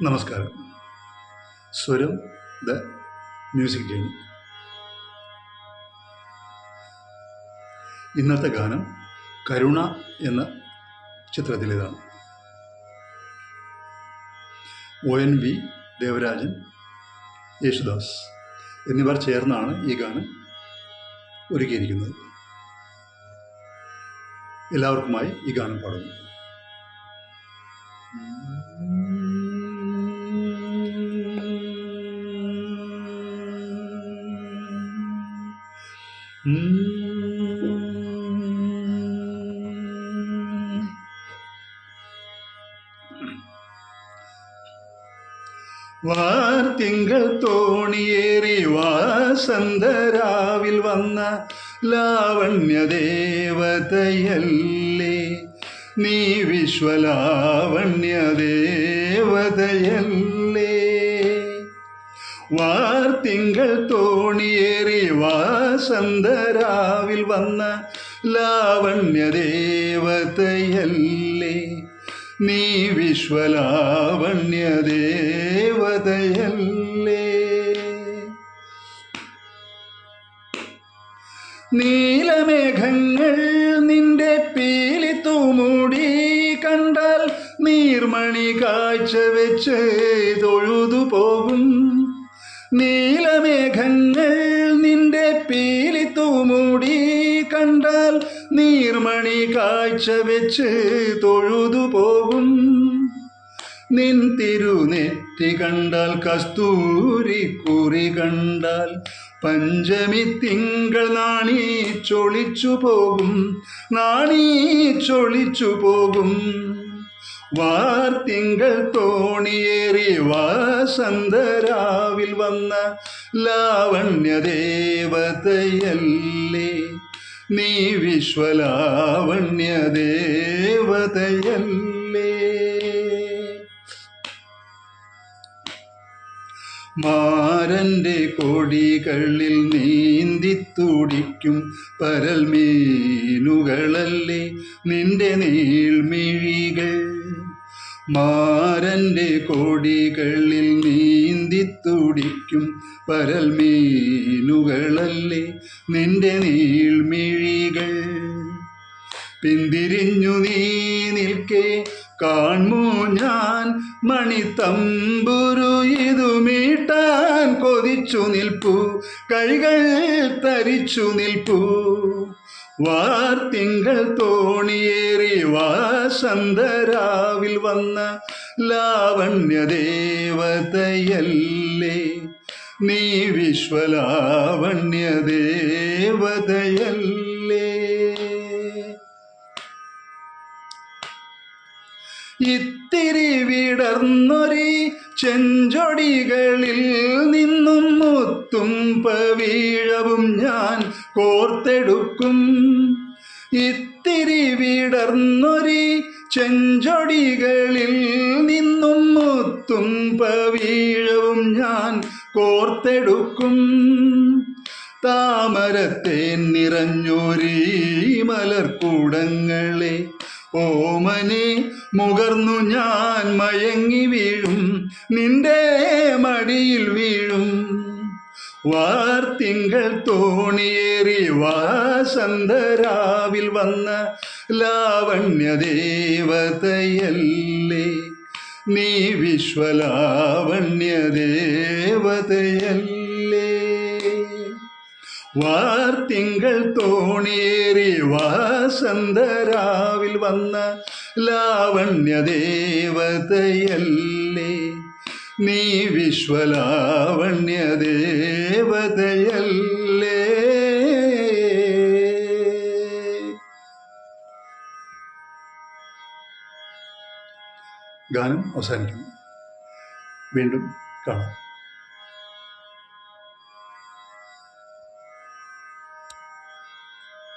നമസ്കാരം. സ്വരം the music journey. ഇന്നത്തെ ഗാനം കരുണ എന്ന ചിത്രത്തിലേതാണ്. ONV, ദേവരാജൻ, യേശുദാസ് എന്നിവർ ചേർന്നാണ് ഈ ഗാനം ഒരുക്കിയിരിക്കുന്നത്. എല്ലാവർക്കുമായി ഈ ഗാനം പാടുന്നു. വാർത്തിങ്കൾ തോണിയേറി വാസന്തരാവിൽ വന്ന ലാവണ്യദേവതയല്ലേ നീ, വിശ്വലാവണ്യദേവതയല്ലേ. വാർത്തിങ്കൾ തോണിയേറി വാസന്തരാവിൽ വന്ന ലാവണ്യദേവതയല്ലേ നീ, വിശ്വലാവണ്യദേവതയല്ലേ. നീലമേഘങ്ങൾ നിന്റെ പീലി തൂമുടി കണ്ടാൽ നീർമണി കാഴ്ച വെച്ച് തൊഴുതു പോകും. നീലമേഘങ്ങൾ നിന്റെ പീലി തൂമുടി കണ്ടാൽ നീർമണി കാഴ്ച വെച്ച് തൊഴുതു പോകും. നിൻ തിരുനെറ്റി കണ്ടാൽ കസ്തൂരി കുറി കണ്ടാൽ പഞ്ചമി തിങ്കൾ നാണി ചൊളിച്ചു പോകും, നാണി ചൊളിച്ചു പോകും. വാർത്തിങ്കൾ തോണിയേറി വാസന്തരാവിൽ വന്ന ലാവണ്യദേവതയല്ലേ നീ, വിശ്വലാവണ്യദേവതയല്ലേ. മാരൻ്റെ കൊടികളിൽ നീന്തിത്തുടിക്കും പരൽ മീനുകളല്ലേ നിന്റെ നീൾമിഴികൾ. മാരൻ്റെ കൊടികളിൽ നീന്തിത്തുടിക്കും പരൽ മീനുകളല്ലേ നിന്റെ നീൾമിഴികൾ. പിന്തിരിഞ്ഞു നീ നിൽക്കെ കാൺമൂ ഞാൻ മണിത്തമ്പുരു ഇതു മീട്ടാൻ കൊതിച്ചു നിൽപ്പു, കൈകൾ തരിച്ചു നിൽപ്പു. വാർത്തിങ്കൾ തോണിയേറി വാസന്തരാവിൽ വന്ന ലാവണ്യദേവതയല്ലേ നീ, വിശ്വലാവണ്യദേവതയല്ലേ. ഇത്തിരി വിടർന്നൊരി ചെഞ്ചൊടികളിൽ നിന്നും മുത്തും പവീഴവും ഞാൻ കോർത്തെടുക്കും. ഇത്തിരി വിടർന്നൊരി ചെഞ്ചൊടികളിൽ നിന്നും മുത്തും പവീഴവും ഞാൻ കോർത്തെടുക്കും. താമരത്തേൻ നിറഞ്ഞൊരീ മലർക്കൂടങ്ങളെ ഓമനെ മുകർന്നു ഞാൻ മയങ്ങി വീഴും, നിന്റെ മടിയിൽ വീഴും. വാർത്തിങ്കൾ തോണിയേറി വാസന്തരാവിൽ വന്ന ലാവണ്യദേവതയല്ലേ നീ, വിശ്വലാവണ്യദേവതയല്ലേ. വാർത്തിങ്കൾ തോണിയേറി വാസന്തരാവിൽ വന്ന ലാവണ്യദേവതയല്ലേ നീ, വിശ്വലാവണ്യദേവതയല്ലേ. ഗാനം അവസാനിക്കുന്നു. വീണ്ടും കാണാം.